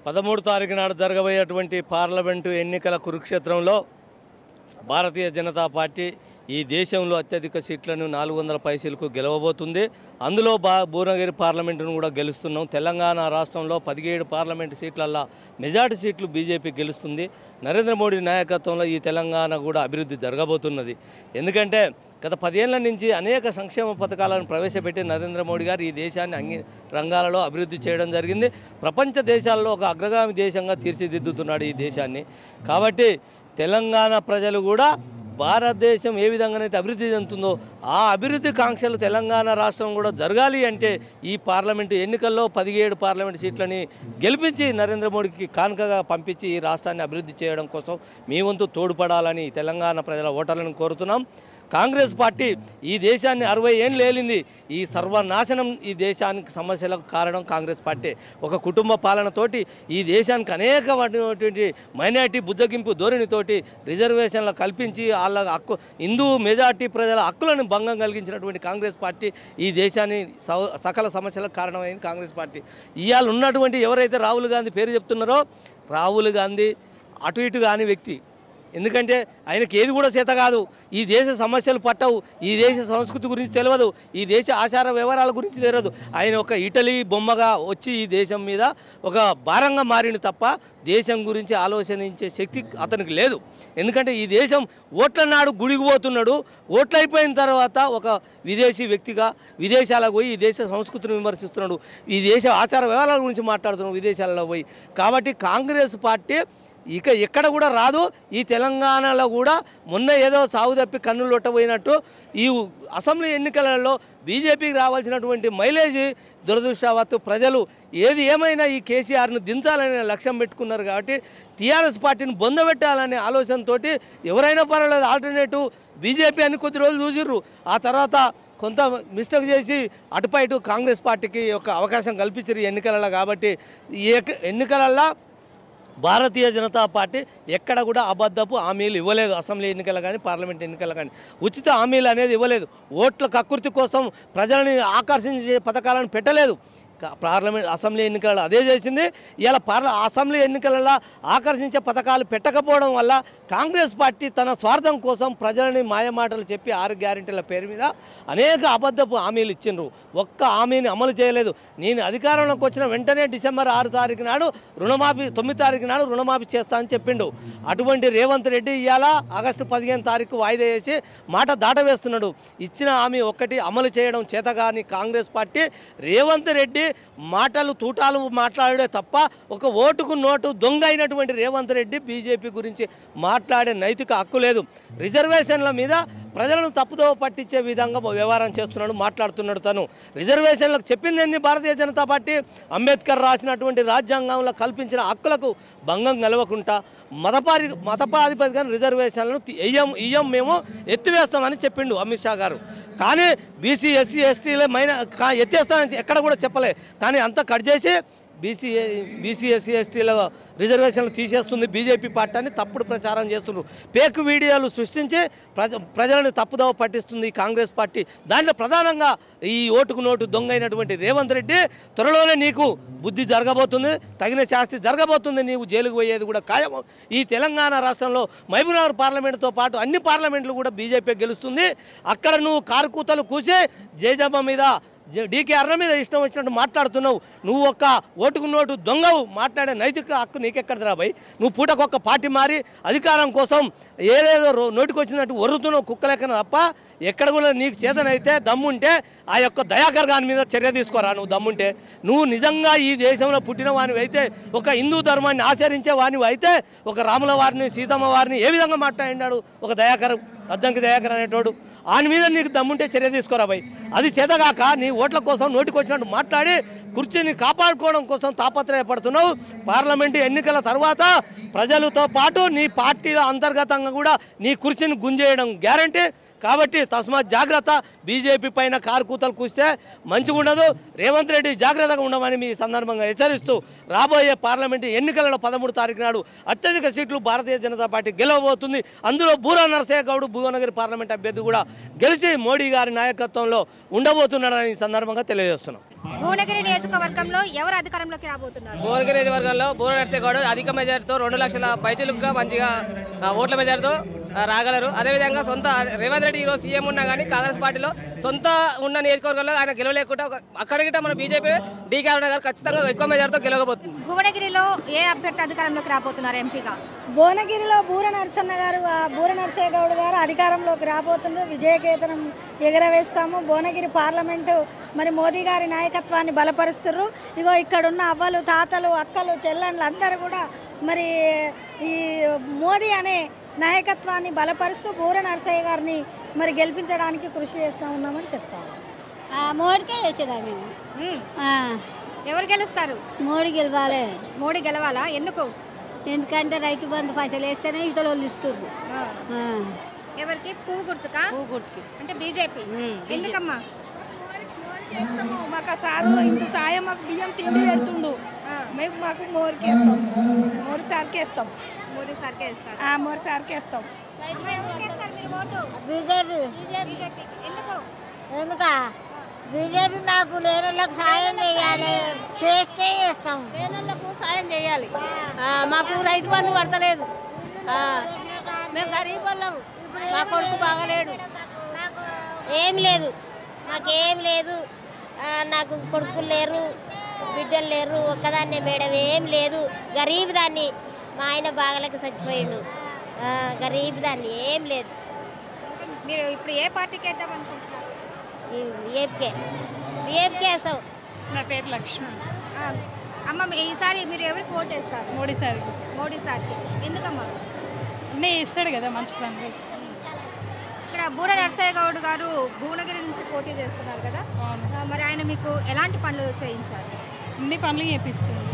13 తారీఖు నాడు జరగబోయేటువంటి పార్లమెంటు ఎన్నికల కురుక్షేత్రంలో భారతీయ జనతా పార్టీ ఈ దేశంలో అత్యధిక సీట్లను 400 పైసలకు గెలవబోతుంది. అందులో భువనగిరి పార్లమెంటును కూడా గెలుస్తున్నాం. తెలంగాణ రాష్ట్రంలో 17 పార్లమెంటు సీట్లల్లో మెజార్టీ సీట్లు బీజేపీ గెలుస్తుంది. నరేంద్ర మోడీ నాయకత్వంలో ఈ తెలంగాణ కూడా అభివృద్ధి జరగబోతున్నది. ఎందుకంటే గత 10 ఏళ్ల నుంచి అనేక సంక్షేమ పథకాలను ప్రవేశపెట్టి నరేంద్ర మోడీ గారు ఈ దేశాన్ని అన్ని రంగాలలో అభివృద్ధి చేయడం జరిగింది. ప్రపంచ దేశాల్లో ఒక అగ్రగామి దేశంగా తీర్చిదిద్దుతున్నాడు ఈ దేశాన్ని. కాబట్టి తెలంగాణ ప్రజలు కూడా భారతదేశం ఏ విధంగానైతే అభివృద్ధి చెందుతుందో ఆ అభివృద్ధి కాంక్షలు తెలంగాణ రాష్ట్రం కూడా జరగాలి అంటే ఈ పార్లమెంటు ఎన్నికల్లో 17 పార్లమెంటు సీట్లని గెలిపించి నరేంద్ర మోడీకి కానుకగా పంపించి ఈ రాష్ట్రాన్ని అభివృద్ధి చేయడం కోసం మీ వంతు తోడ్పడాలని తెలంగాణ ప్రజల ఓటర్లను కోరుతున్నాం. కాంగ్రెస్ పార్టీ ఈ దేశాన్ని 60 ఏళ్ళు ఏలింది. ఈ సర్వనాశనం ఈ దేశానికి సమస్యలకు కారణం కాంగ్రెస్ పార్టీ. ఒక కుటుంబ పాలనతోటి ఈ దేశానికి అనేకమైనటువంటి మైనారిటీ బుజ్జగింపు ధోరణితోటి రిజర్వేషన్లు కల్పించి వాళ్ళ హక్కు హిందూ మెజార్టీ ప్రజల హక్కులను భంగం కలిగించినటువంటి కాంగ్రెస్ పార్టీ ఈ దేశాన్ని సకల సమస్యలకు కారణమైంది కాంగ్రెస్ పార్టీ. ఇవాళ ఉన్నటువంటి ఎవరైతే రాహుల్ గాంధీ పేరు చెప్తున్నారో రాహుల్ గాంధీ అటు ఇటు కాని వ్యక్తి. ఎందుకంటే ఆయనకి ఏది కూడా చేత కాదు. ఈ దేశ సమస్యలు పట్టవు, ఈ దేశ సంస్కృతి గురించి తెలియదు, ఈ దేశ ఆచార వ్యవహారాల గురించి తెలియదు. ఆయన ఒక ఇటలీ బొమ్మగా వచ్చి ఈ దేశం మీద ఒక భారంగా మారింది తప్ప దేశం గురించి ఆలోచించే శక్తి అతనికి లేదు. ఎందుకంటే ఈ దేశం ఓట్ల నాడు గుడికి పోతున్నాడు. ఓట్లు అయిపోయిన తర్వాత ఒక విదేశీ వ్యక్తిగా విదేశాలకు పోయి ఈ దేశ సంస్కృతిని విమర్శిస్తున్నాడు. ఈ దేశ ఆచార వ్యవహారాల గురించి మాట్లాడుతున్నాడు విదేశాలలో పోయి. కాబట్టి కాంగ్రెస్ పార్టీ ఇక ఎక్కడ కూడా రాదు. ఈ తెలంగాణలో కూడా మొన్న ఏదో సాగు తప్పి కన్నులు లొట్టబోయినట్టు ఈ అసెంబ్లీ ఎన్నికలలో బీజేపీకి రావాల్సినటువంటి మైలేజ్ దురదృష్టవత్తు ప్రజలు ఏది ఏమైనా ఈ కేసీఆర్ను దించాలనే లక్ష్యం పెట్టుకున్నారు. కాబట్టి టీఆర్ఎస్ పార్టీని బొందబెట్టాలనే ఆలోచనతో ఎవరైనా పర్వాలేదు ఆల్టర్నేటివ్ బీజేపీ అని కొద్ది రోజులు చూసిర్రు. ఆ తర్వాత కొంత మిస్టేక్ చేసి అటుపై ఇటు కాంగ్రెస్ పార్టీకి ఒక అవకాశం కల్పించారు ఎన్నికలలో. కాబట్టి ఈ ఎన్నికలలో భారతీయ జనతా పార్టీ ఎక్కడ కూడా అబద్ధపు హామీలు ఇవ్వలేదు. అసెంబ్లీ ఎన్నికలు కానీ పార్లమెంట్ ఎన్నికలు కానీ ఉచిత హామీలు అనేది ఇవ్వలేదు. ఓట్ల కక్కుర్తి కోసం ప్రజలని ఆకర్షించే పథకాలను పెట్టలేదు. పార్లమెంట్ అసెంబ్లీ ఎన్నికలలో అదే చేసింది. ఇలా అసెంబ్లీ ఎన్నికలలో ఆకర్షించే పథకాలు పెట్టకపోవడం వల్ల కాంగ్రెస్ పార్టీ తన స్వార్థం కోసం ప్రజలని మాయమాటలు చెప్పి 6 గ్యారెంటీల పేరు మీద అనేక అబద్ధపు హామీలు ఇచ్చిండ్రు. ఒక్క హామీని అమలు చేయలేదు. నేను అధికారంలోకి వచ్చిన వెంటనే డిసెంబర్ 6 తారీఖు నాడు రుణమాఫీ 9 తారీఖు నాడు రుణమాఫీ చేస్తా అని చెప్పిండు. అటువంటి రేవంత్ రెడ్డి ఇవాళ ఆగస్టు 15 తారీఖు వాయిదా వేసి మాట దాటవేస్తున్నాడు. ఇచ్చిన హామీ ఒక్కటి అమలు చేయడం చేతగాని కాంగ్రెస్ పార్టీ రేవంత్ రెడ్డి మాటలు తూటాలు మాట్లాడే తప్ప ఒక ఓటుకు నోటు దొంగ అయినటువంటి రేవంత్ రెడ్డి బీజేపీ గురించి మాట్లాడే నైతిక హక్కు లేదు. రిజర్వేషన్ల మీద ప్రజలను తప్పుదో పట్టించే విధంగా వ్యవహారం చేస్తున్నాడు, మాట్లాడుతున్నాడు. తను రిజర్వేషన్లకు చెప్పింది ఏంది భారతీయ జనతా పార్టీ? అంబేద్కర్ రాసినటువంటి రాజ్యాంగంలో కల్పించిన హక్కులకు భంగం కలవకుండా మతపాధిపతిగా రిజర్వేషన్లను ఇయ్యం మేము ఎత్తివేస్తామని చెప్పిండు అమిత్ షా గారు. కానీ బీసీ ఎస్సీ ఎస్టీలే ఎత్తేస్తానని ఎక్కడ కూడా చెప్పలే. కానీ అంతా కట్ చేసి బీసీ ఎస్సీ ఎస్టీల రిజర్వేషన్లు తీసేస్తుంది బీజేపీ పార్టీ అని తప్పుడు ప్రచారం చేస్తున్నారు. ఫేక్ వీడియోలు సృష్టించి ప్రజలను తప్పుదోవ పట్టిస్తుంది కాంగ్రెస్ పార్టీ. దాంట్లో ప్రధానంగా ఈ ఓటుకు నోటు దొంగ అయినటువంటి రేవంత్ రెడ్డి త్వరలోనే నీకు బుద్ధి జరగబోతుంది, తగిన శాస్తి జరగబోతుంది, నీవు జైలుకు పోయేది కూడా ఖాయం. ఈ తెలంగాణ రాష్ట్రంలో మహబూబ్నగర్ పార్లమెంటుతో పాటు అన్ని పార్లమెంట్లు కూడా బీజేపీ గెలుస్తుంది. అక్కడ నువ్వు కారుకూతలు కూసి జయజమ్మ మీద డీకే అర్ణ మీద ఇష్టం వచ్చినట్టు మాట్లాడుతున్నావు. నువ్వు ఒక్క ఓటుకు నోటు దొంగవు. మాట్లాడే నైతిక హక్కు నీకెక్కడరా భయ్? నువ్వు పూటకొక్క పార్టీ మారి అధికారం కోసం ఏదేదో నోటికి వచ్చినట్టు ఒర్రుతున్నావు కుక్కలెక్కన తప్ప ఎక్కడ కూడా నీకు చేతనైతే దమ్ముంటే ఆ యొక్క దయాకర్ గారి మీద చర్య తీసుకోరా. నువ్వు దమ్ముంటే నువ్వు నిజంగా ఈ దేశంలో పుట్టిన వానివి అయితే, ఒక హిందూ ధర్మాన్ని ఆచరించే వానివి అయితే, ఒక రాముల వారిని సీతమ్మ వారిని ఏ విధంగా మాట్లాడినాడు ఒక అద్దంకి దయాకర్ అనేటోడు, ఆయన మీద నీకు దమ్ముంటే చర్య తీసుకోరా భయ్. అది చేతగాక నీ ఓట్ల కోసం నోటికి వచ్చినట్టు మాట్లాడి కుర్చీని కాపాడుకోవడం కోసం తాపత్రయపడుతున్నావు. పార్లమెంటు ఎన్నికల తర్వాత ప్రజలతో పాటు నీ పార్టీల అంతర్గతంగా కూడా నీ కుర్చీని గుంజేయడం గ్యారంటీ. కాబట్టి తస్మాత్ జాగ్రత్త, బీజేపీ పైన కారుకూతలు కూస్తే మంచిగా ఉండదు. రేవంత్ రెడ్డి జాగ్రత్తగా ఉండమని మీ సందర్భంగా హెచ్చరిస్తూ రాబోయే పార్లమెంటు ఎన్నికలలో 13 తారీఖు నాడు అత్యధిక సీట్లు భారతీయ జనతా పార్టీ గెలవబోతుంది. అందులో బూరా నరసయ్య గౌడ్ భువనగిరి పార్లమెంట్ అభ్యర్థి కూడా గెలిచి మోడీ గారి నాయకత్వంలో ఉండబోతున్నాడని ఈ సందర్భంగా తెలియజేస్తున్నాం. భువనగిరి నియోజకవర్గంలో ఎవరు అధికారంలోకి రాబోతున్నారు? భువనగిరి నియోజకవర్గంలో బూరా నరసయ్య గౌడ్ అధిక మెజార్టీతో 2 లక్షల పైచులుగా మంచిగా ఓట్ల మెజార్టీతో రాగలరు. అదేవిధంగా సొంత రేవంత్ రెడ్డి ఈరోజు సీఎం ఉన్నా కానీ కాంగ్రెస్ పార్టీలో సొంత ఉన్న నియోజకవర్గంలో ఆయన గెలవలేకుండా అక్కడికి మన బీజేపీ డీకే అరుణ గారు ఖచ్చితంగా ఎక్కువ మెజార్టీతో గెలవబోతుంది. భువనగిరిలో ఏ అభ్యర్థి అధికారంలోకి రాబోతున్నారు ఎంపీగా? భువనగిరిలో బూర నరసయ్య గౌడ్ గారు అధికారంలోకి రాబోతున్నారు. విజయకేతనం ఎగరవేస్తాము. భువనగిరి పార్లమెంటు మరి మోదీ గారి నాయకత్వాన్ని బలపరుస్తున్నారు. ఇగో ఇక్కడున్న అవ్వలు, తాతలు, అక్కలు, చెల్లెళ్ళు అందరూ కూడా మరి ఈ మోదీ అనే నాయకత్వాన్ని బలపరుస్తూ బూర నరసయ్య గారిని మరి గెలిపించడానికి కృషి చేస్తూ ఉన్నామని చెప్తాను. మోడీకే వేసేదా మేము. ఎవరు గెలుస్తారు? మోడీ గెలవాలి. మోడీ గెలవాలా? ఎందుకు? ఎందుకంటే రైతు బంధు పైసలు వేస్తేనే ఇతర వాళ్ళు ఇస్తున్నారు. ఎవరికి? పువ్వు గుర్తుకా? పువ్వు గుర్తుకి అంటే బీజేపీ. ఎందుకమ్మా? మాకు సారు ఇంత సాయం, మాకు బియ్యం తిండి పెడుతుండు. మేము మాకు మోరికి వేస్తాం, మోరి సార్కి వేస్తాం. మోదీ సార్కే ఇస్తారు. మోరి సార్కి వేస్తాం. ఎవరికి వేస్తారు మీరు ఓటు? బీజేపీ. ఎందుకు? ఎందుకా బీజేపీ మాకు లేనోళ్ళకు సాయం చేయాలి, చేస్తే చేస్తాం. లేనోళ్ళకు సాయం చేయాలి. మాకు రైతు బంధు పడతలేదు. మేము గరీబ్ వాళ్ళము. మా కొడుకు బాగలేడు. ఏం లేదు, మాకేం లేదు. నాకు కొడుకులు లేరు, బిడ్డలు లేరు. ఒక్కదాన్నే మేడం, ఏం లేదు. గరీబ్ దాన్ని. మా ఆయన బాగలేక చచ్చిపోయిండు. గరీబ్ దాన్ని, ఏం లేదు. మీరు ఇప్పుడు ఏ పార్టీకి వేద్దాం అనుకుంటున్నారు? బిఏపీకే వేస్తాం. నా పేరు లక్ష్మి. అమ్మ, ఈసారి మీరు ఎవరికి ఓటు వేస్తారు? మోడీ సార్. మోడీ సార్కి. ఎందుకమ్మా? అన్నీ ఇస్తాడు కదా మంచి పనులు. ఇక్కడ బూర నరసయ్య గౌడ్ గారు భువనగిరి నుంచి పోటీ చేస్తున్నారు కదా, మరి ఆయన మీకు ఎలాంటి పనులు చేయించారు? అన్ని పనులు చేపిస్తుంది.